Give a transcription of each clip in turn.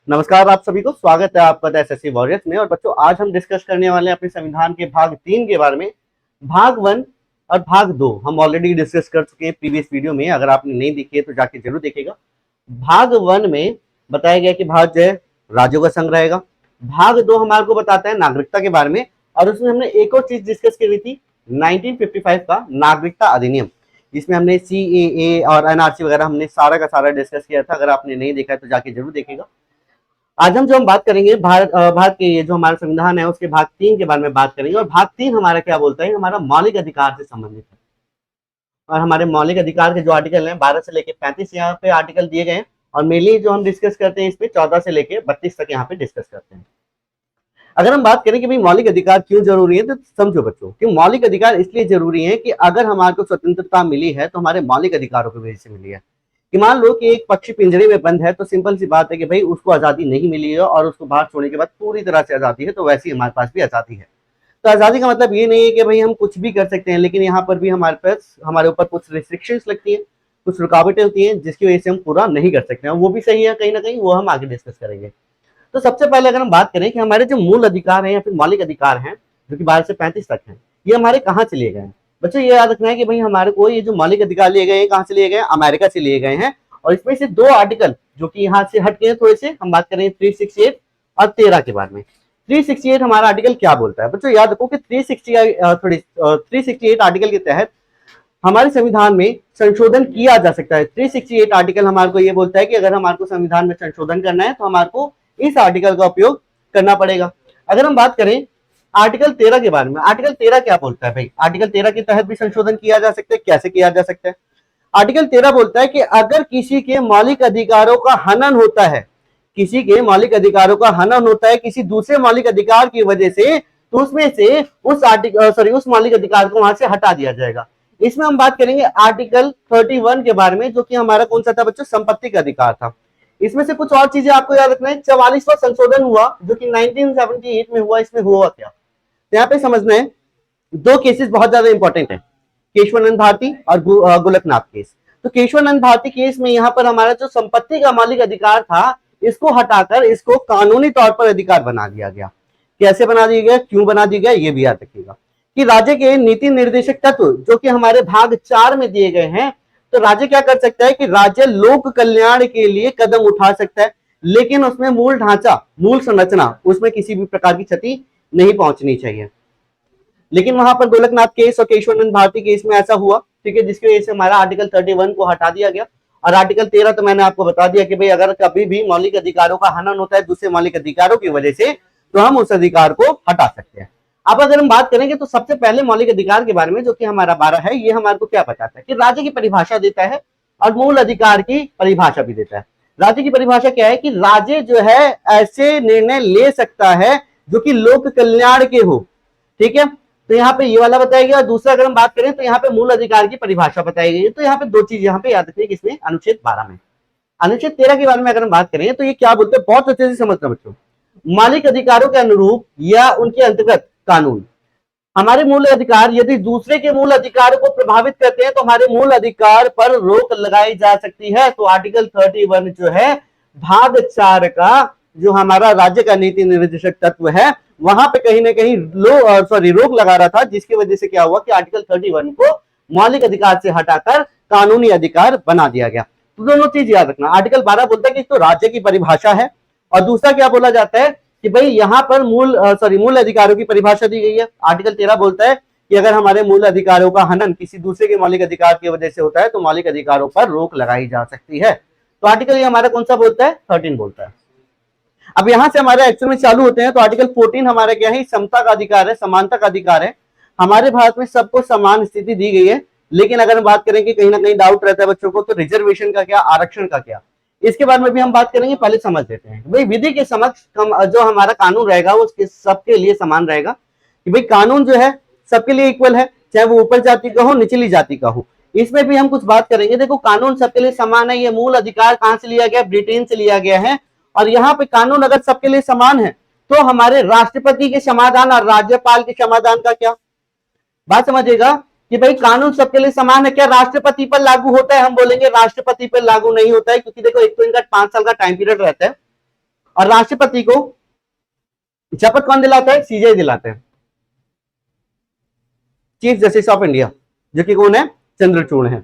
नमस्कार आप सभी को, स्वागत है आपका द एसएससी वॉरियर्स में। और बच्चों, आज हम डिस्कस करने वाले हैं अपने संविधान के भाग 3 के बारे में। भाग 1 और भाग 2 हम ऑलरेडी डिस्कस कर चुके हैं प्रीवियस वीडियो में। अगर आपने नहीं देखी है तो जाके जरूर देखेगा। भाग 1 में बताया गया कि भारत जो है राज्यों का संघ रहेगा। भाग 2 हमारे को बताता है नागरिकता के बारे में, और उसमें हमने एक और चीज डिस्कस की थी, 1955 का नागरिकता अधिनियम, जिसमें हमने CAA और NRC वगैरह हमने सारा का सारा डिस्कस किया था। अगर आपने नहीं देखा है तो जाके जरूर देखेगा। आज हम बात करेंगे भारत के ये जो हमारा संविधान है उसके भाग 3 के बारे में बात करेंगे। और भाग 3 हमारा क्या बोलता है, हमारा मौलिक अधिकार से संबंधित है। और हमारे मौलिक अधिकार के जो आर्टिकल हैं 12 से लेकर 35 यहाँ पे आर्टिकल दिए गए हैं। और मेनली जो हम डिस्कस करते हैं इसमें 14 से लेकर 32 तक यहाँ पे डिस्कस करते हैं। अगर हम बात करें कि भाई मौलिक अधिकार क्यों जरूरी है, तो समझो बच्चों कि मौलिक अधिकार इसलिए जरूरी है कि अगर हमारे को स्वतंत्रता मिली है तो हमारे मौलिक अधिकारों की वजह से मिली है। कि मान लो कि एक पक्षी पिंजरे में बंद है, तो सिंपल सी बात है कि भाई उसको आजादी नहीं मिली है और उसको बाहर छोड़ने के बाद पूरी तरह से आजादी है, तो वैसे ही हमारे पास भी आजादी है। तो आजादी का मतलब ये नहीं है कि भाई हम कुछ भी कर सकते हैं, लेकिन यहाँ पर भी हमारे पास हमारे ऊपर कुछ रिस्ट्रिक्शंस लगती हैं, कुछ रुकावटें होती हैं जिसकी वजह से हम पूरा नहीं कर सकते हैं। वो भी सही है कहीं ना कहीं, वो हम आगे डिस्कस करेंगे। तो सबसे पहले अगर हम बात करें कि हमारे जो मूल अधिकार हैं या फिर मौलिक अधिकार हैं जो कि 12 से 35 तक हैं, ये हमारे कहाँ से लिए गए हैं। बच्चों ये याद रखना है कि भाई हमारे को ये जो मौलिक अधिकार लिए गए हैं कहाँ से लिए गए हैं, अमेरिका से लिए गए हैं। और इसमें से 2 आर्टिकल जो कि यहाँ से हट गए हैं थोड़े से, हम बात करें 368 और 13 के बारे में। 368 हमारा आर्टिकल क्या बोलता है बच्चों, याद रखो कि 368 आर्टिकल के तहत हमारे संविधान में संशोधन किया जा सकता है। 368 आर्टिकल हमारे को ये बोलता है कि अगर हमारे को संविधान में संशोधन करना है तो हमारे को इस आर्टिकल का उपयोग करना पड़ेगा। अगर हम बात करें आर्टिकल 13 के बारे में, आर्टिकल 13 क्या बोलता है भाई, आर्टिकल 13 के तहत भी संशोधन किया जा सकता है। कैसे किया जा सकता है, आर्टिकल 13 बोलता है कि अगर किसी के मौलिक अधिकारों का हनन होता है, किसी के मौलिक अधिकारों का हनन होता है किसी दूसरे मौलिक अधिकार की वजह से, तो उसमें से उस मौलिक अधिकार को वहां से हटा दिया जाएगा। इसमें हम बात करेंगे आर्टिकल 31 के बारे में, जो कि हमारा कौन सा था बच्चों, संपत्ति का अधिकार था। इसमें से कुछ और चीजें आपको याद रखना है। 44वां संशोधन हुआ जो कि 1978 में हुआ। इसमें हुआ क्या, तो यहाँ पे समझना है 2 केसेस बहुत ज्यादा इंपॉर्टेंट है, केशवानंद भारती और गोलकनाथ केस। तो केशवानंद भारती केस में यहाँ पर हमारा जो संपत्ति का मौलिक अधिकार था, इसको हटाकर इसको कानूनी तौर पर अधिकार बना दिया गया। कैसे बना दिया गया, क्यों बना दिया गया, ये भी याद रखिएगा कि राज्य के नीति निर्देशक तत्व जो कि हमारे भाग 4 में दिए गए हैं, तो राज्य क्या कर सकता है कि राज्य लोक कल्याण के लिए कदम उठा सकता है, लेकिन उसमें मूल ढांचा, मूल संरचना, उसमें किसी भी प्रकार की क्षति नहीं पहुंचनी चाहिए। लेकिन वहां पर गोलकनाथ केस और केशवानंद भारती केस में ऐसा हुआ, ठीक है, जिसकी वजह से हमारा आर्टिकल 31 को हटा दिया गया। और आर्टिकल 13 तो मैंने आपको बता दिया कि भाई अगर कभी भी मौलिक अधिकारों का हनन होता है दूसरे मौलिक अधिकारों की वजह से, तो हम उस अधिकार को हटा सकते हैं। अब अगर हम बात करेंगे तो सबसे पहले मौलिक अधिकार के बारे में, जो कि हमारा 12 है, ये हमारे को क्या बताता है कि राज्य की परिभाषा देता है और मूल अधिकार की परिभाषा भी देता है। राज्य की परिभाषा क्या है कि राज्य जो है ऐसे निर्णय ले सकता है जो कि लोक कल्याण के हो, ठीक है। तो यहाँ पे ये वाला बताया गया। और दूसरा अगर हम बात करें तो यहाँ पे मूल अधिकार की परिभाषा बताई गई है। तो यहाँ पे 2 चीज यहाँ पे याद रखिए किसमें, अनुच्छेद 12 में। अनुच्छेद 13 के बारे में अगर हम बात करें तो ये क्या बोलते हैं, बहुत अच्छे से समझना बच्चों। मौलिक अधिकारों के अनुरूप या उनके अंतर्गत कानून, हमारे मूल अधिकार यदि दूसरे के मूल अधिकार को प्रभावित करते हैं तो हमारे मूल अधिकार पर रोक लगाई जा सकती है। तो आर्टिकल 31 जो है भाग 4 का जो हमारा राज्य का नीति निर्देशक तत्व है, वहां पे कहीं ना कहीं रोक लगा रहा था, जिसकी वजह से क्या हुआ कि आर्टिकल 31 को मौलिक अधिकार से हटाकर कानूनी अधिकार बना दिया गया। तो दोनों चीज याद रखना। आर्टिकल 12 बोलता है कि तो राज्य की परिभाषा है, और दूसरा क्या बोला जाता है कि भाई यहाँ पर मूल अधिकारों की परिभाषा दी गई है। आर्टिकल 13 बोलता है कि अगर हमारे मूल अधिकारों का हनन किसी दूसरे के मौलिक अधिकार की वजह से होता है तो मौलिक अधिकारों पर रोक लगाई जा सकती है। तो आर्टिकल ये हमारा कौन सा बोलता है, 13 बोलता है। अब यहां से हमारे एक्चुअल में चालू होते हैं। तो आर्टिकल 14 हमारा क्या है, समता का अधिकार है, समानता का अधिकार है। हमारे भारत में सबको समान स्थिति दी गई है, लेकिन अगर हम बात करें कि कहीं ना कहीं डाउट रहता है बच्चों को, तो रिजर्वेशन का क्या, आरक्षण का क्या, इसके बारे में भी हम बात करेंगे। पहले समझ लेते हैं भाई विधि के समक्ष जो हमारा कानून रहेगा वो सबके लिए समान रहेगा। कि भाई कानून जो है सबके लिए इक्वल है, चाहे वो ऊपर जाति का हो निचली जाति का हो। इसमें भी हम कुछ बात करेंगे। देखो कानून सबके लिए समान है, ये मूल अधिकार कहां से लिया गया, ब्रिटेन से लिया गया है। और यहाँ पे कानून अगर सबके लिए समान है तो हमारे राष्ट्रपति के समाधान और राज्यपाल के समाधान का क्या, बात समझिएगा कि भाई कानून सबके लिए समान है, क्या राष्ट्रपति पर लागू होता है, हम बोलेंगे राष्ट्रपति पर लागू नहीं होता है, क्योंकि देखो एक तो इनका 5 साल का टाइम पीरियड रहता है, और राष्ट्रपति को शपथ कौन दिलाता है? सीजेआई दिलाते हैं, चीफ जस्टिस ऑफ इंडिया, जो कि कौन है? चंद्रचूड़ है।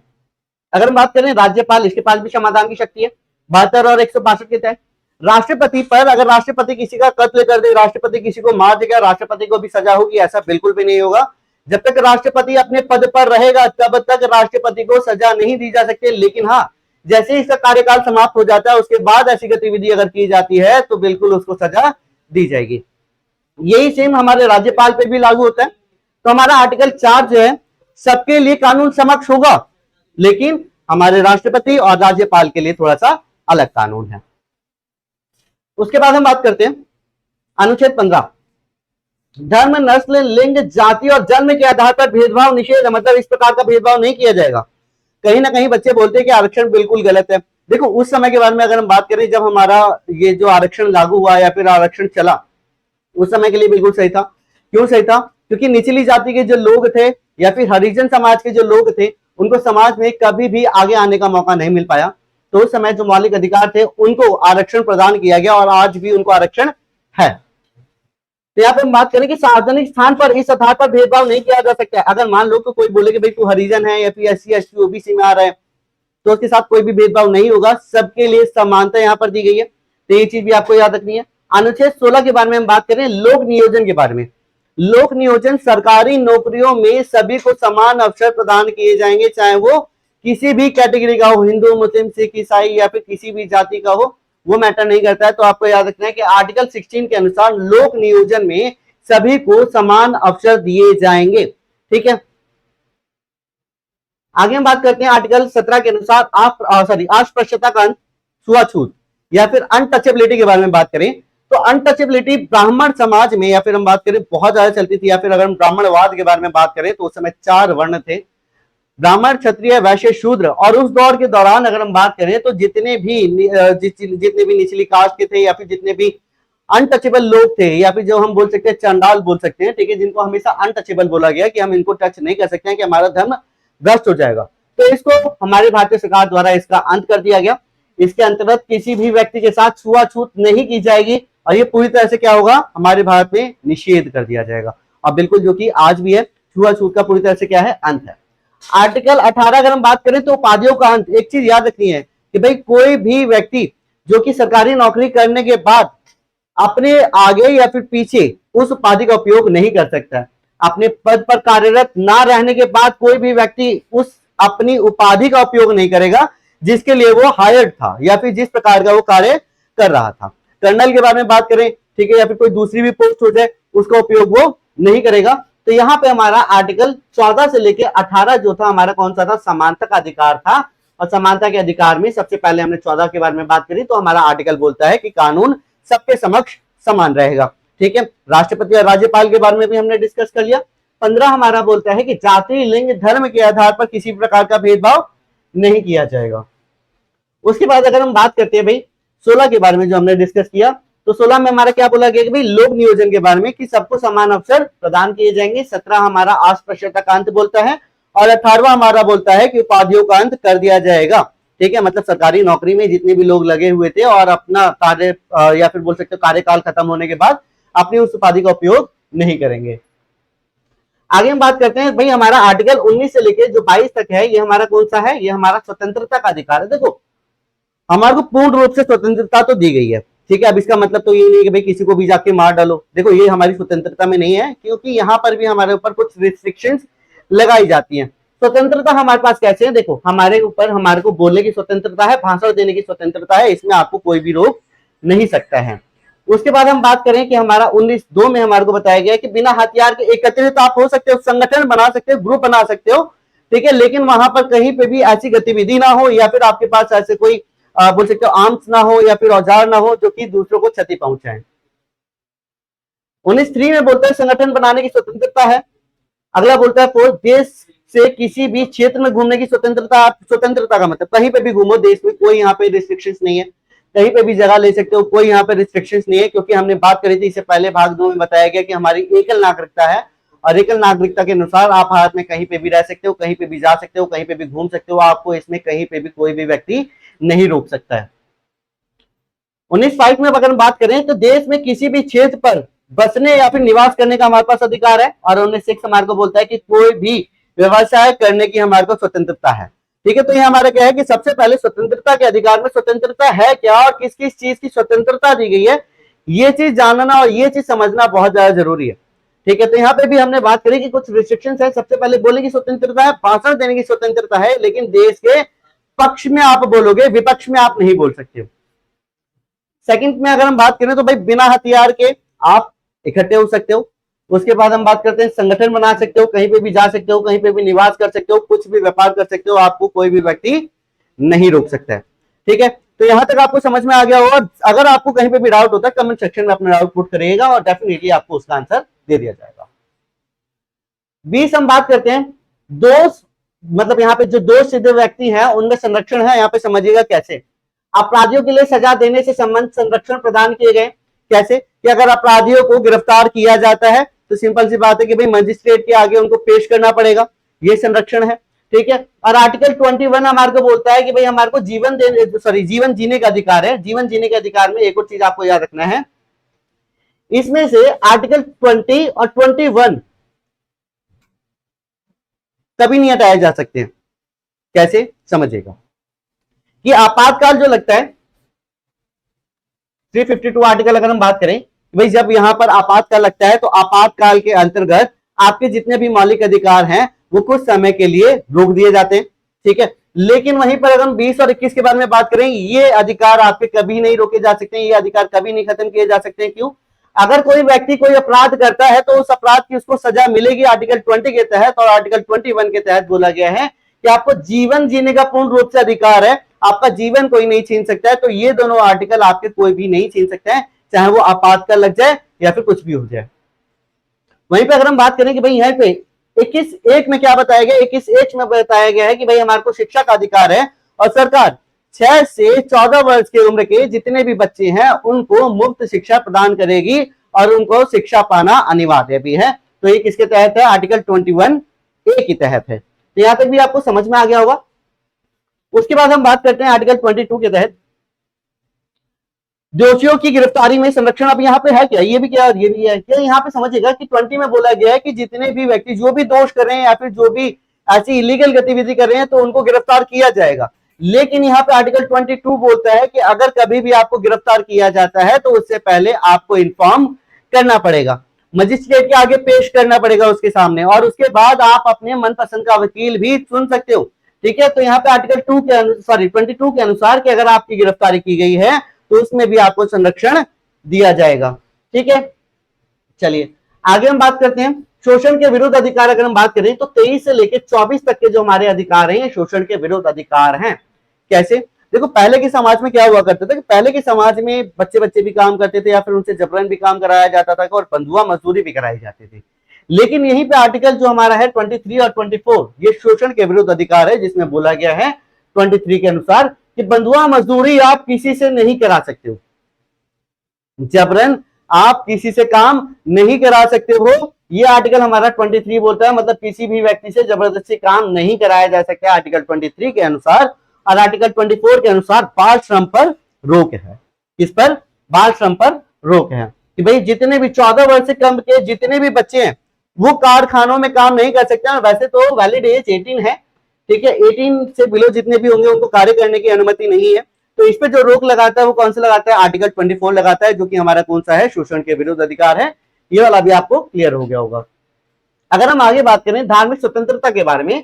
अगर हम बात करें राज्यपाल, इसके पास भी समाधान की शक्ति है 72 और 162 के तहत। राष्ट्रपति पर अगर राष्ट्रपति किसी का कत्ल कर दे, राष्ट्रपति किसी को मार देगा, राष्ट्रपति को भी सजा होगी? ऐसा बिल्कुल भी नहीं होगा। जब तक राष्ट्रपति अपने पद पर रहेगा तब तक राष्ट्रपति को सजा नहीं दी जा सकती। लेकिन हाँ, जैसे इसका कार्यकाल समाप्त हो जाता है उसके बाद ऐसी गतिविधि अगर की जाती है तो बिल्कुल उसको सजा दी जाएगी। यही सेम हमारे राज्यपाल पे भी लागू होता है। तो हमारा आर्टिकल 4 जो है सबके लिए कानून समक्ष होगा, लेकिन हमारे राष्ट्रपति और राज्यपाल के लिए थोड़ा सा अलग कानून है। उसके बाद हम बात करते हैं अनुच्छेद 15, धर्म, नस्ल, लिंग, जाति और जन्म के आधार पर भेदभाव निषेध। मतलब इस प्रकार का भेदभाव नहीं किया जाएगा। कहीं ना कहीं बच्चे बोलते हैं कि आरक्षण बिल्कुल गलत है। देखो, उस समय के बारे में अगर हम बात करें, जब हमारा ये जो आरक्षण लागू हुआ या फिर आरक्षण चला, उस समय के लिए बिल्कुल सही था। क्यों सही था? क्योंकि निचली जाति के जो लोग थे या फिर हरिजन समाज के जो लोग थे, उनको समाज में कभी भी आगे आने का मौका नहीं मिल पाया। तो उस समय जो मौलिक अधिकार थे उनको आरक्षण प्रदान किया गया और आज भी उनको आरक्षण है। तो यहाँ पे हम बात करें कि सार्वजनिक स्थान पर इस आधार पर भेदभाव नहीं किया जा सकता है। अगर मान लो तो कोई बोले कि भाई तू हरिजन है या फिर SC ST OBC में आ रहा है, तो उसके साथ कोई भी भेदभाव नहीं होगा, सबके लिए समानता यहाँ पर दी गई है। तो ये चीज भी आपको याद रखनी है। अनुच्छेद 16 के बारे में हम बात करें, लोक नियोजन के बारे में। लोक नियोजन, सरकारी नौकरियों में सभी को समान अवसर प्रदान किए जाएंगे, चाहे वो किसी भी कैटेगरी का हो, हिंदू, मुस्लिम, सिख, ईसाई या फिर किसी भी जाति का हो, वो मैटर नहीं करता है। तो आपको याद रखना है कि आर्टिकल 16 के अनुसार लोक नियोजन में सभी को समान अवसर दिए जाएंगे। ठीक है, आगे हम बात करते हैं आर्टिकल 17 के अनुसार अस्पृश्यता का अंत, छुआछूत या फिर अनटचेबिलिटी के बारे में बात करें तो अनटचेबिलिटी ब्राह्मण समाज में या फिर हम बात करें बहुत ज्यादा चलती थी। या फिर अगर हम ब्राह्मणवाद के बारे में बात करें तो उस समय 4 वर्ण थे, ब्राह्मण, क्षत्रिय, वैश्य, शूद्र। और उस दौर के दौरान अगर हम बात करें तो जितने भी निचली कास्ट के थे या फिर जितने भी अनटचेबल लोग थे या फिर जो हम बोल सकते हैं चंडाल बोल सकते हैं, ठीक है, जिनको हमेशा अनटचेबल बोला गया कि हम इनको टच नहीं कर सकते हैं कि हमारा धर्म भ्रष्ट हो जाएगा। तो इसको हमारी भारतीय सरकार द्वारा इसका अंत कर दिया गया। इसके अंतर्गत किसी भी व्यक्ति के साथ छुआछूत नहीं की जाएगी और ये पूरी तरह से क्या होगा, हमारे भारत में निषेध कर दिया जाएगा। और बिल्कुल जो कि आज भी है, छुआछूत का पूरी तरह से क्या है, अंत है। आर्टिकल 18 अगर हम बात करें तो उपाधियों का अंत। एक चीज याद रखनी है कि भाई कोई भी व्यक्ति जो कि सरकारी नौकरी करने के बाद अपने आगे या फिर पीछे उस उपाधि का उपयोग नहीं कर सकता है। अपने पद पर कार्यरत ना रहने के बाद कोई भी व्यक्ति उस अपनी उपाधि का उपयोग नहीं करेगा जिसके लिए वो हायर्ड था या फिर जिस प्रकार का वो कार्य कर रहा था। कर्नल के बारे में बात करें, ठीक है, या फिर कोई दूसरी भी पोस्ट हो जाए, उसका उपयोग वो नहीं करेगा। तो यहाँ पे हमारा आर्टिकल 14 से लेके 18 जो था हमारा कौन सा था, समानता का अधिकार था। और समानता के अधिकार में सबसे पहले हमने 14 के बारे में बात करी तो हमारा आर्टिकल बोलता है कि कानून सबके समक्ष समान रहेगा। ठीक है, राष्ट्रपति और राज्यपाल के बारे में भी हमने डिस्कस कर लिया। 15 हमारा बोलता है कि जाति, लिंग, धर्म के आधार पर किसी प्रकार का भेदभाव नहीं किया जाएगा। उसके बाद अगर हम बात करते हैं भाई 16 के बारे में जो हमने डिस्कस किया, तो 16 में हमारा क्या बोला गया कि भाई लोक नियोजन के बारे में कि सबको समान अवसर प्रदान किए जाएंगे। 17 हमारा अस्पृश्यता का अंत बोलता है और 18वां हमारा बोलता है कि उपाधियों का अंत कर दिया जाएगा। ठीक है, मतलब सरकारी नौकरी में जितने भी लोग लगे हुए थे और अपना कार्य या फिर बोल सकते हो कार्यकाल खत्म होने के बाद अपनी उस उपाधि का उपयोग नहीं करेंगे। आगे हम बात करते हैं भाई हमारा आर्टिकल 19 से लेकर जो 22 तक है, ये हमारा कौन सा है, ये हमारा स्वतंत्रता का अधिकार है। देखो, हमारे को पूर्ण रूप से स्वतंत्रता तो दी गई है, ठीक है। अब इसका मतलब तो ये नहीं है कि भाई किसी को भी जाके मार डालो। देखो, ये हमारी स्वतंत्रता में नहीं है, क्योंकि यहाँ पर भी हमारे ऊपर कुछ रिस्ट्रिक्शंस लगाई जाती हैं। स्वतंत्रता हमारे पास कैसे है, देखो, हमारे ऊपर हमारे को बोलने की स्वतंत्रता है, भाषण देने की स्वतंत्रता है, इसमें आपको कोई भी रोक नहीं सकता है। उसके बाद हम बात करें कि हमारा 19(2) में हमारे को बताया गया कि बिना हथियार के एकत्रित आप हो सकते हो, संगठन बना सकते हो, ग्रुप बना सकते हो, ठीक है, लेकिन वहां पर कहीं पे भी ऐसी गतिविधि ना हो या फिर आपके पास ऐसे कोई बोल सकते हो आर्म्स ना हो या फिर औजार ना हो जो कि दूसरों को क्षति पहुंचाए। 19(3) में बोलता है संगठन बनाने की स्वतंत्रता है। अगला बोलता है देश से किसी भी क्षेत्र में घूमने की स्वतंत्रता। स्वतंत्रता का मतलब कहीं पे भी घूमो देश में, कोई यहाँ पे रिस्ट्रिक्शंस नहीं है, कहीं पे भी जगह ले सकते हो, कोई यहाँ पे रिस्ट्रिक्शंस नहीं है। क्योंकि हमने बात करी थी इससे पहले भाग 2 में बताया गया कि हमारी एकल नागरिकता है और एकल नागरिकता के अनुसार आप भारत में कहीं पे भी रह सकते हो, कहीं पे भी जा सकते हो, कहीं पे भी घूम सकते हो, आपको इसमें कहीं पे भी कोई भी व्यक्ति नहीं रोक सकता है। 19(5) में अगर हम बात करें तो देश में किसी भी क्षेत्र पर बसने या फिर निवास करने का हमारे पास अधिकार है। और 19(6) हमारे को बोलता है कि कोई भी व्यवसाय करने की हमारे को स्वतंत्रता है। ठीक है, तो ये हमारा क्या है कि सबसे पहले स्वतंत्रता के अधिकार में स्वतंत्रता है क्या और किस किस चीज की स्वतंत्रता दी गई है, ये चीज जानना और ये चीज समझना बहुत ज्यादा जरूरी है। ठीक है, तो यहाँ पे भी हमने बात करी कि कुछ रिस्ट्रिक्शंस है। सबसे पहले बोले की स्वतंत्रता है, भाषण देने की स्वतंत्रता है, लेकिन देश के पक्ष में आप बोलोगे, विपक्ष में आप नहीं बोल सकते हो। सेकंड में अगर हम बात करें तो भाई बिना हथियार के आप इकट्ठे हो सकते हो। उसके बाद हम बात करते हैं संगठन बना सकते हो, कहीं पे भी जा सकते हो, कहीं पे भी निवास कर सकते हो, कुछ भी व्यापार कर सकते हो, आपको कोई भी व्यक्ति नहीं रोक सकता है। ठीक है, तो यहां तक आपको समझ में आ गया होगा। अगर आपको कहीं पे भी डाउट होता है कमेंट सेक्शन में अपना डाउट पुट करिएगा और डेफिनेटली आपको उसका आंसर दे दिया जाएगा। 20 हम बात करते हैं दोष, मतलब यहाँ पे जो दोष सिद्ध व्यक्ति है उनमें संरक्षण है। यहाँ पे समझिएगा कैसे अपराधियों के लिए सजा देने से संबंधित संरक्षण प्रदान किए गए। कैसे कि अगर अपराधियों को गिरफ्तार किया जाता है तो सिंपल सी बात है कि भाई मजिस्ट्रेट के आगे उनको पेश करना पड़ेगा, ये संरक्षण है। ठीक है, और आर्टिकल 21 हमारे को बोलता है कि भाई हमारे को जीवन जीने का अधिकार है। जीवन जीने के अधिकार में एक और चीज आपको याद रखना है, इसमें से आर्टिकल 20 और 21 कभी नहीं हटाए जा सकते। कैसे समझिएगा कि आपातकाल जो लगता है 352 आर्टिकल अगर हम बात करें, भाई जब यहां पर आपातकाल लगता है तो आपातकाल के अंतर्गत आपके जितने भी मौलिक अधिकार हैं वो कुछ समय के लिए रोक दिए जाते हैं। ठीक है, लेकिन वहीं पर अगर हम 20 और 21 के बारे में बात करें, ये अधिकार आपके कभी नहीं रोके जा सकते, ये अधिकार कभी नहीं खत्म किए जा सकते। क्यों? अगर कोई व्यक्ति कोई अपराध करता है तो उस अपराध की उसको सजा मिलेगी आर्टिकल 20 के तहत, और आर्टिकल 21 के तहत बोला गया है कि आपको जीवन जीने का पूर्ण रूप से अधिकार है, आपका जीवन कोई नहीं छीन सकता है। तो ये दोनों आर्टिकल आपके कोई भी नहीं छीन सकता है, चाहे वो आपातकाल लग जाए या फिर कुछ भी हो जाए। वहीं पे अगर हम बात करें कि भाई यहाँ पे 21(1) में क्या बताया गया, 21(1) में बताया गया है कि भाई हमारे को शिक्षा का अधिकार है और सरकार 6 से 14 वर्ष की उम्र के जितने भी बच्चे हैं उनको मुफ्त शिक्षा प्रदान करेगी और उनको शिक्षा पाना अनिवार्य भी है। तो ये किसके तहत है? आर्टिकल 21(a) के तहत है। तो यहां तक भी आपको समझ में आ गया होगा। उसके बाद हम बात करते हैं आर्टिकल 22 के तहत दोषियों की गिरफ्तारी में संरक्षण। अब यहाँ पे है क्या, ये भी क्या और ये भी है क्या? यहाँ पे समझिएगा कि 20 में बोला गया है कि जितने भी व्यक्ति जो भी दोष कर रहे हैं या फिर जो भी ऐसी इलीगल गतिविधि कर रहे हैं तो उनको गिरफ्तार किया जाएगा। लेकिन यहाँ पे आर्टिकल 22 बोलता है कि अगर कभी भी आपको गिरफ्तार किया जाता है तो उससे पहले आपको इन्फॉर्म करना पड़ेगा, मजिस्ट्रेट के आगे पेश करना पड़ेगा उसके सामने, और उसके बाद आप अपने मनपसंद का वकील भी चुन सकते हो। ठीक है, तो यहाँ पे आर्टिकल 22 के अनुसार कि अगर आपकी गिरफ्तारी की गई है तो उसमें भी आपको संरक्षण दिया जाएगा। ठीक है, चलिए आगे हम बात करते हैं शोषण के विरुद्ध अधिकार। अगर हम बात करें तो 23 से लेकर 24 तक के जो हमारे अधिकार हैं शोषण के विरुद्ध अधिकार हैं। कैसे? देखो पहले के समाज में क्या हुआ करता था कि पहले के समाज में बच्चे बच्चे भी काम करते थे या फिर उनसे जबरन भी काम कराया जाता था और बंधुआ मजदूरी भी कराई जाती थी। लेकिन यहीं पे आर्टिकल जो हमारा है 23 और 24 ये शोषण के विरुद्ध अधिकार है, जिसमें बोला गया है 23 के अनुसार कि बंधुआ मजदूरी आप किसी से नहीं करा सकते हो, जबरन आप किसी से काम नहीं करा सकते हो। ये आर्टिकल हमारा 23 बोलता है, मतलब किसी भी व्यक्ति से जबरदस्ती काम नहीं कराया जा सकता आर्टिकल 23 के अनुसार। और आर्टिकल 24 के अनुसार बाल श्रम पर रोक है। किस पर? बाल श्रम पर रोक है कि भाई जितने भी 14 वर्ष से कम के जितने भी बच्चे हैं वो कारखानों में काम नहीं कर सकते। वैसे तो वैलिड एज 18 है, ठीक है, 18 से बिलो जितने भी होंगे उनको कार्य करने की अनुमति नहीं है। तो इस पे जो रोक लगाता है वो कौन सा लगाता है? आर्टिकल 24 लगाता है, जो कि हमारा कौन सा है? शोषण के विरुद्ध अधिकार है। ये वाला भी आपको क्लियर हो गया होगा। अगर हम आगे बात करें धार्मिक स्वतंत्रता के बारे में,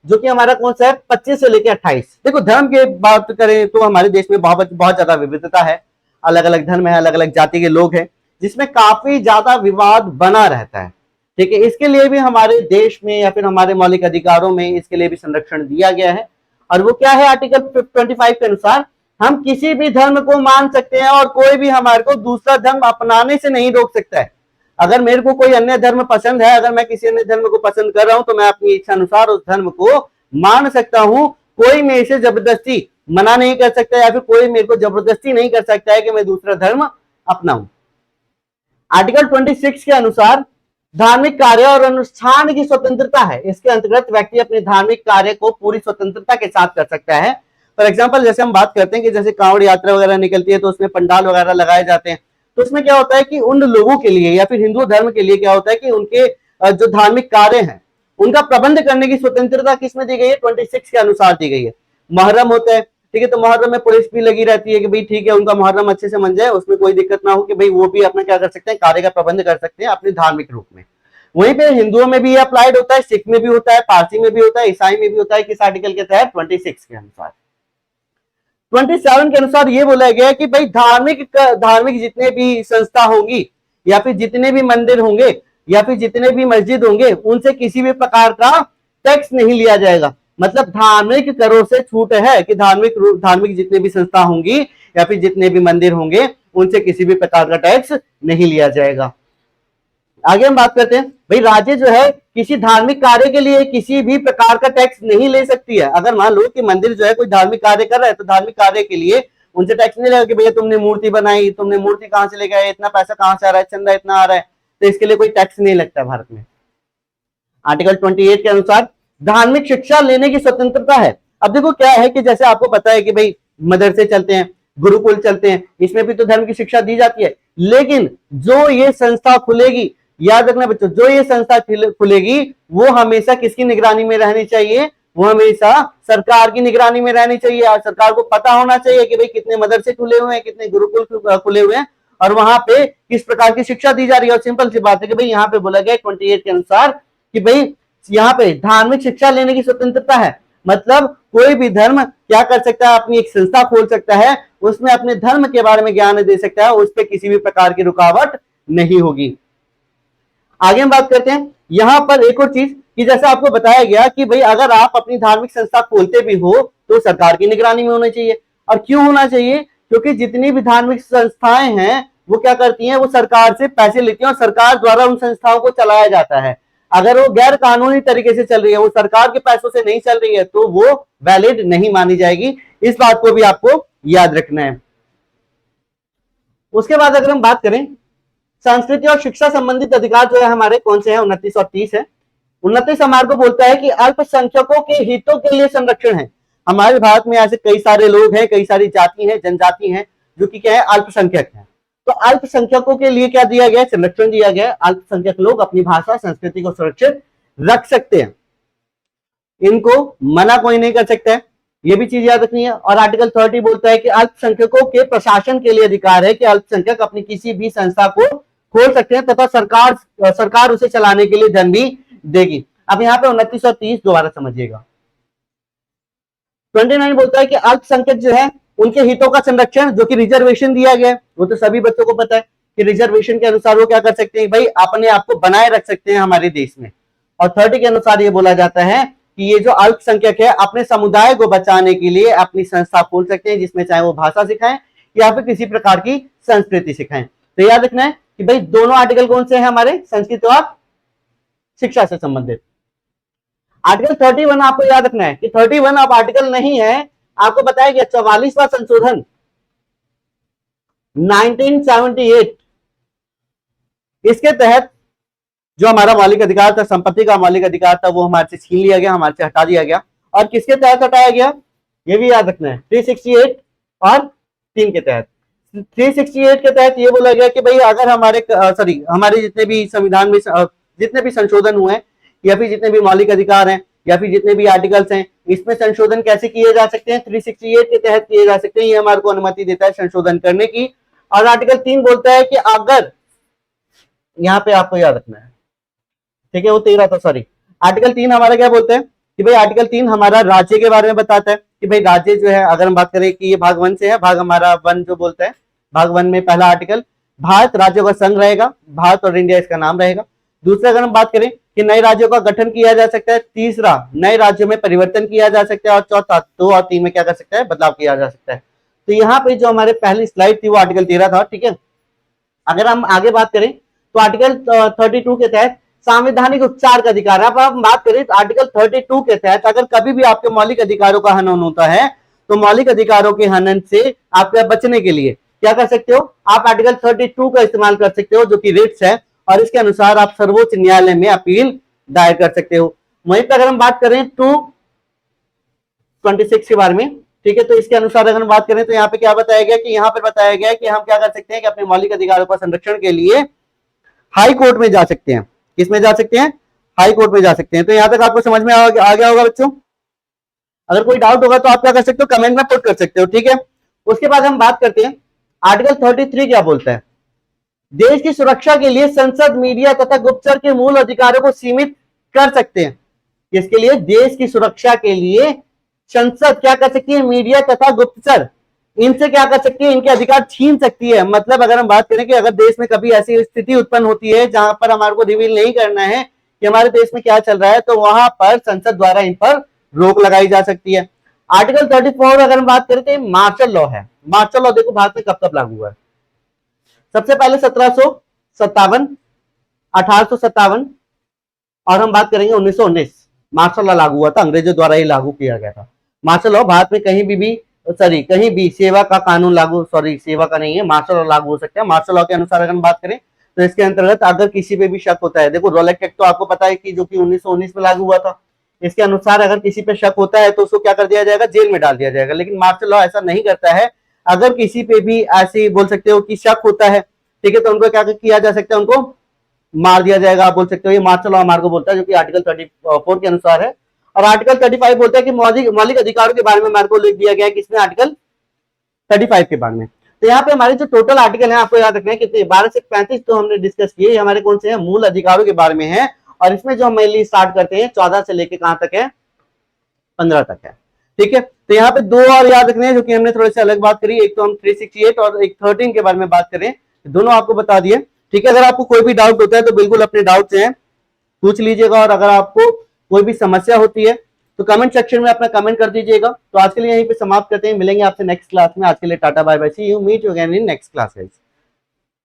जो कि हमारा कौन सा है? 25 से लेकर 28। देखो धर्म की बात करें तो हमारे देश में बहुत ज्यादा विविधता है, अलग अलग धर्म है, अलग अलग जाति के लोग हैं, जिसमें काफी ज्यादा विवाद बना रहता है। ठीक है, इसके लिए भी हमारे देश में या फिर हमारे मौलिक अधिकारों में इसके लिए भी संरक्षण दिया गया है। और वो क्या है? आर्टिकल 25 के अनुसार हम किसी भी धर्म को मान सकते हैं और कोई भी हमारे को दूसरा धर्म अपनाने से नहीं रोक सकता है। अगर मेरे को कोई अन्य धर्म पसंद है, अगर मैं किसी अन्य धर्म को पसंद कर रहा हूं तो मैं अपनी इच्छा अनुसार उस धर्म को मान सकता हूं। कोई मेरे से जबरदस्ती मना नहीं कर सकता या फिर कोई मेरे को जबरदस्ती नहीं कर सकता है कि मैं दूसरा धर्म अपनाऊं। आर्टिकल 26 के अनुसार धार्मिक कार्य और अनुष्ठान की स्वतंत्रता है। इसके अंतर्गत व्यक्ति अपने धार्मिक कार्य को पूरी स्वतंत्रता के साथ कर सकता है। फॉर एग्जाम्पल जैसे हम बात करते हैं कि जैसे कांवड़ यात्रा वगैरह निकलती है तो उसमें पंडाल वगैरह लगाए जाते हैं, तो उसमें क्या होता है कि उन लोगों के लिए या फिर हिंदू धर्म के लिए क्या होता है कि उनके जो धार्मिक कार्य हैं उनका प्रबंध करने की स्वतंत्रता किसमें दी गई है, 26 के अनुसार दी गई है। मुहर्रम होता है, ठीक है, तो मुहर्रम में पुलिस भी लगी रहती है कि भाई ठीक है उनका मुहर्रम अच्छे से मन जाए, उसमें कोई दिक्कत ना हो, कि भाई वो भी अपना क्या कर सकते हैं, कार्य का प्रबंध कर सकते हैं अपने धार्मिक रूप में। वहीं पे हिंदुओं में भी अप्लाइड होता है, सिख में भी होता है, पारसी में भी होता है, ईसाई में भी होता है, किस आर्टिकल के तहत, 26 के अनुसार। 27 के अनुसार ये बोला गया है कि भाई धार्मिक जितने भी संस्था होंगी या फिर जितने भी मंदिर होंगे या फिर जितने भी मस्जिद होंगे उनसे किसी भी प्रकार का टैक्स नहीं लिया जाएगा। मतलब धार्मिक करों से छूट है कि धार्मिक जितने भी संस्था होंगी या फिर जितने भी मंदिर होंगे उनसे किसी भी प्रकार का टैक्स नहीं लिया जाएगा। आगे हम बात करते हैं, भाई राज्य जो है किसी धार्मिक कार्य के लिए किसी भी प्रकार का टैक्स नहीं ले सकती है। अगर मान लो कि मंदिर जो है कोई धार्मिक कार्य कर रहा है तो धार्मिक कार्य के लिए उनसे टैक्स नहीं लगेगा कि भैया तुमने मूर्ति बनाई, तुमने मूर्ति कहां से लेके आए, इतना पैसा कहां से आ रहा है, चंदा इतना आ रहा है, तो इसके लिए कोई टैक्स नहीं लगता भारत में। आर्टिकल 28 के अनुसार धार्मिक शिक्षा लेने की स्वतंत्रता है। अब देखो क्या है कि जैसे आपको पता है कि भाई मदरसे चलते हैं, गुरुकुल चलते हैं, इसमें भी तो धर्म की शिक्षा दी जाती है, लेकिन जो ये संस्था खुलेगी, याद रखना बच्चों, जो ये संस्था खुलेगी वो हमेशा किसकी निगरानी में रहनी चाहिए, वो हमेशा सरकार की निगरानी में रहनी चाहिए। और सरकार को पता होना चाहिए कि भाई कितने मदरसे खुले हुए हैं, कितने गुरुकुल खुले हुए हैं और वहां पे किस प्रकार की शिक्षा दी जा रही है। और सिंपल सी बात है कि भाई यहाँ पे बोला गया 28 के अनुसार कि भाई यहाँ पे धार्मिक शिक्षा लेने की स्वतंत्रता है। मतलब कोई भी धर्म क्या कर सकता है, अपनी एक संस्था खोल सकता है, उसमें अपने धर्म के बारे में ज्ञान दे सकता है, उस पर किसी भी प्रकार की रुकावट नहीं होगी। आगे हम बात करते हैं यहां पर एक और चीज कि जैसे आपको बताया गया कि भाई अगर आप अपनी धार्मिक संस्था खोलते भी हो तो सरकार की निगरानी में होना चाहिए। और क्यों होना चाहिए, क्योंकि जितनी भी धार्मिक संस्थाएं हैं वो क्या करती हैं, वो सरकार से पैसे लेती हैं और सरकार द्वारा उन संस्थाओं को चलाया जाता है। अगर वो गैर कानूनी तरीके से चल रही है, वो सरकार के पैसों से नहीं चल रही है, तो वो वैलिड नहीं मानी जाएगी। इस बात को भी आपको याद रखना है। उसके बाद अगर हम बात करें संस्कृति और शिक्षा संबंधित अधिकार जो है हमारे कौन से हैं, 29 और 30 है। 29 हमारे को बोलता है कि अल्पसंख्यकों के हितों के लिए संरक्षण है। हमारे भारत में ऐसे कई सारे लोग हैं, कई सारी जाति हैं, जनजाति हैं जो कि क्या है, अल्पसंख्यक हैं। तो अल्पसंख्यकों के लिए क्या दिया गया है, संरक्षण दिया गया है। अल्पसंख्यक लोग अपनी भाषा संस्कृति को सुरक्षित रख सकते हैं, इनको मना कोई नहीं कर सकता है, ये भी चीज याद रखनी है। और आर्टिकल 30 बोलता है कि अल्पसंख्यकों के प्रशासन के लिए अधिकार है कि अल्पसंख्यक अपनी किसी भी संस्था को खोल सकते हैं तथा सरकार उसे चलाने के लिए धन भी देगी। अब यहाँ पे 29 और 30 दोबारा समझिएगा। 29 बोलता है कि अल्पसंख्यक जो है उनके हितों का संरक्षण, जो कि रिजर्वेशन दिया गया है, वो तो सभी बच्चों को पता है कि रिजर्वेशन के अनुसार वो क्या कर सकते हैं, भाई अपने आप को बनाए रख सकते हैं हमारे देश में। और 30 के अनुसार ये बोला जाता है कि ये जो अल्पसंख्यक है अपने समुदाय को बचाने के लिए अपनी संस्था खोल सकते हैं, जिसमें चाहे वो भाषा सिखाएं या फिर किसी प्रकार की संस्कृति सिखाएं। तो याद रखना है कि भाई दोनों आर्टिकल कौन से हैं हमारे, संस्कृति और शिक्षा से संबंधित। आर्टिकल 31 आपको याद रखना है कि 31 अब आर्टिकल नहीं है, आपको बताया गया 44वां संशोधन 1978, इसके तहत जो हमारा मौलिक अधिकार था, संपत्ति का मौलिक अधिकार था, वो हमारे से छीन लिया गया, हमारे से हटा दिया गया। और किसके तहत हटाया गया, ये भी याद रखना है, 368 और 3 के तहत। 368 के तहत ये बोला गया कि भाई अगर हमारे जितने भी संविधान में जितने भी संशोधन हुए हैं या फिर जितने भी मौलिक अधिकार हैं या फिर जितने भी आर्टिकल्स हैं, इसमें संशोधन कैसे किए जा सकते हैं, 368 के तहत किए जा सकते हैं। ये हमारे को अनुमति देता है संशोधन करने की। और आर्टिकल 3 बोलता है कि अगर, यहाँ पे आपको याद रखना है, ठीक है, वो 13 था, सॉरी। आर्टिकल 3 हमारा क्या बोलता है कि भाई आर्टिकल 3 हमारा राज्य के बारे में बताता है कि भाई राज्य जो है, अगर हम बात करें कि ये भाग 1 से है, भाग हमारा 1 जो बोलता है, भाग 1 में पहला आर्टिकल, भारत राज्यों का संघ रहेगा, भारत और इंडिया इसका नाम रहेगा। दूसरा अगर हम बात करें कि नए राज्यों का गठन किया जा सकता है, तीसरा नए राज्यों में परिवर्तन किया जा सकता है, और चौथा 2 और 3 में क्या कर सकता है, बदलाव किया जा सकता है। तो यहाँ पे जो हमारे पहली स्लाइड थी वो आर्टिकल 13 था, ठीक है। अगर हम आगे बात करें तो आर्टिकल 32 के तहत संवैधानिक उपचार का अधिकार है। अब हम बात करें तो आर्टिकल 32 के तहत अगर कभी भी आपके मौलिक अधिकारों का हनन होता है तो मौलिक अधिकारों के हनन से आपके बचने के लिए क्या कर सकते हो, आप आर्टिकल 32 का इस्तेमाल कर सकते हो, जो कि रिट्स है, और इसके अनुसार आप सर्वोच्च न्यायालय में अपील दायर कर सकते हो। वहीं पर अगर हम बात करें 226 के बारे में, ठीक है, तो इसके अनुसार अगर हम बात करें तो यहाँ पे क्या बताया गया कि यहाँ पर बताया गया कि हम क्या कर सकते हैं कि अपने मौलिक अधिकारों का संरक्षण के लिए हाई कोर्ट में जा सकते हैं। किसमें जा सकते हैं? हाई कोर्ट में जा सकते हैं। तो यहां तक आपको समझ में आ गया होगा बच्चों। अगर कोई डाउट होगा तो आप क्या कर सकते हो, कमेंट में पुट कर सकते हो। ठीक है, उसके बाद हम बात करते हैं आर्टिकल 33 क्या बोलता है। देश की सुरक्षा के लिए संसद, मीडिया तथा गुप्तचर के मूल अधिकारों को सीमित कर सकते हैं। इसके लिए देश की सुरक्षा के लिए संसद क्या कर सकती है, मीडिया तथा गुप्तचर इनसे क्या कर सकती है, इनके अधिकार छीन सकती है। मतलब अगर हम बात करें कि अगर देश में कभी ऐसी स्थिति उत्पन्न होती है जहां पर हमारे को रिवील नहीं करना है कि हमारे देश में क्या चल रहा है, तो वहां पर संसद द्वारा इन पर रोक लगाई जा सकती है। आर्टिकल 34 अगर हम बात करें तो मार्शल लॉ है। मार्शल लॉ देखो भारत में कब कब लागू हुआ है। सबसे पहले 1757, 1857 और हम बात करेंगे 1919 मार्शल लॉ लागू हुआ था, अंग्रेजों द्वारा ही लागू किया गया था। मार्शल लॉ भारत में कहीं भी सेवा का कानून लागू, सेवा का नहीं है, मार्शल लॉ लागू हो सकता है। मार्शल लॉ के अनुसार अगर हम बात करें तो इसके अंतर्गत अगर किसी पे भी शक होता है, देखो रोलेट एक्ट तो आपको पता है कि जो कि 1919 में लागू हुआ था, इसके अनुसार अगर किसी पे शक होता है तो उसको क्या कर दिया जाएगा, जेल में डाल दिया जाएगा। लेकिन मार्शल लॉ ऐसा नहीं करता है। अगर किसी पे भी ऐसे बोल सकते हो कि शक होता है, ठीक है, तो उनको क्या किया जा सकता है, उनको मार दिया जाएगा। आप बोल सकते हो ये मार्शल लॉ हमारे को बोलता है, जो कि आर्टिकल 34 के अनुसार है। और आर्टिकल 35 बोलता है कि मौलिक अधिकारों के बारे में हमारे को लिख दिया गया है किसमें, आर्टिकल 35 के बारे में। तो यहाँ पे हमारे जो टोटल आर्टिकल है आपको याद रखना है कितने, 12 से 35 तो हमने डिस्कस किए, हमारे कौन से हैं, मूल अधिकारों के बारे में है। और इसमें जो हम मेनली स्टार्ट करते हैं 14 से लेके कहां तक है, 15 तक है। ठीक है, तो यहाँ पे दो और याद रखने हैं जो कि हमने थोड़े से अलग बात करी, एक तो हम 368 और एक 13 के बारे में बात करें, दोनों आपको बता दिए। ठीक है, अगर आपको कोई भी डाउट होता है तो बिल्कुल अपने डाउट से पूछ लीजिएगा, और अगर आपको कोई भी समस्या होती है तो कमेंट सेक्शन में अपना कमेंट कर दीजिएगा। तो आज के लिए यहीं पे समाप्त करते हैं, मिलेंगे आपसे नेक्स्ट क्लास में। आज के लिए tata bye bye, see you, meet you again in next class guys.